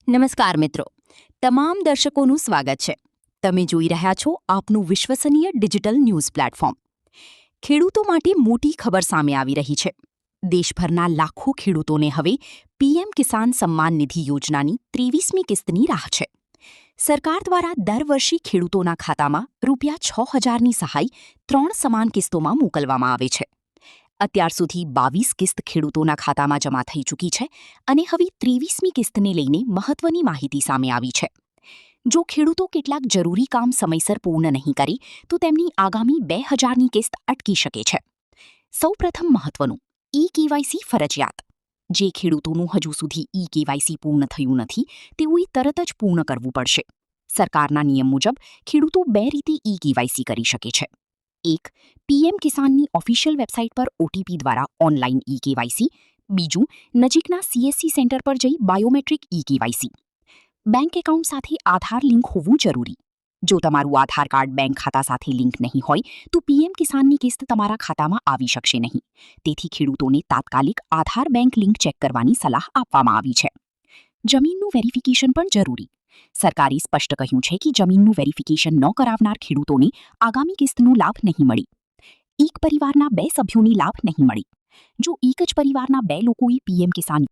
નમસ્કાર મિત્રો, તમામ દર્શકોનું સ્વાગત છે. તમે જોઈ રહ્યા છો આપનું વિશ્વસનીય ડિજિટલ ન્યૂઝ પ્લેટફોર્મ. ખેડૂતો માટે મોટી ખબર સામે આવી રહી છે. દેશભરના લાખો ખેડૂતોને હવે પીએમ કિસાન સમ્માન નિધિ યોજનાની 23મી કિસ્તની રાહ છે. સરકાર દ્વારા દર વર્ષે ખેડૂતોના ખાતામાં ₹6,000ની સહાય 3 સમાન કિસ્તોમાં મોકલવામાં આવે છે. અત્યાર સુધી 22 કિસ્ત ખેડૂતોના ખાતામાં જમા થઈ ચૂકી છે અને હવે 23મી કિસ્તને લઈને મહત્વની માહિતી સામે આવી છે. જો ખેડૂતો કેટલાક જરૂરી કામ સમયસર પૂર્ણ નહીં કરે તો તેમની આગામી 2,000ની કિસ્ત અટકી શકે છે. સૌપ્રથમ મહત્વનું, ઈ-કેવાયસી ફરજિયાત. જે ખેડૂતોનું હજુ સુધી ઈ-કેવાયસી પૂર્ણ થયું નથી તેઓએ તરત જ પૂર્ણ કરવું પડશે. સરકારના નિયમ મુજબ ખેડૂતો 2 રીતે ઈ-કેવાયસી કરી શકે છે. 1. પીએમ કિસાનની ઓફિશિયલ વેબસાઇટ પર ઓટીપી દ્વારા ઓનલાઈન ઈ-કેવાયસી. 2. નજીકના સીએસસી સેન્ટર પર જઈ બાયોમેટ્રિક ઈ-કેવાયસી. બેંક એકાઉન્ટ સાથે આધાર લિંક હોવું જરૂરી. જો તમારું આધાર કાર્ડ બેંક ખાતા સાથે લિંક નહીં હોય તો પીએમ કિસાનની કિસ્ત તમારા ખાતામાં આવી શકશે નહીં. તેથી ખેડૂતોને તાત્કાલિક આધાર બેંક લિંક ચેક કરવાની સલાહ આપવામાં આવી છે. જમીનનું વેરિફિકેશન પણ જરૂરી. સરકારે સ્પષ્ટ કહ્યું છે કે જમીનનું વેરિફિકેશન ન કરાવનાર ખેડૂતોને આગામી કિસ્તનો લાભ નહીં મળે. એક પરિવારના 2 સભ્યોને લાભ નહીં મળે. જો એક જ પરિવારના 2 લોકોએ પીએમ કિસાન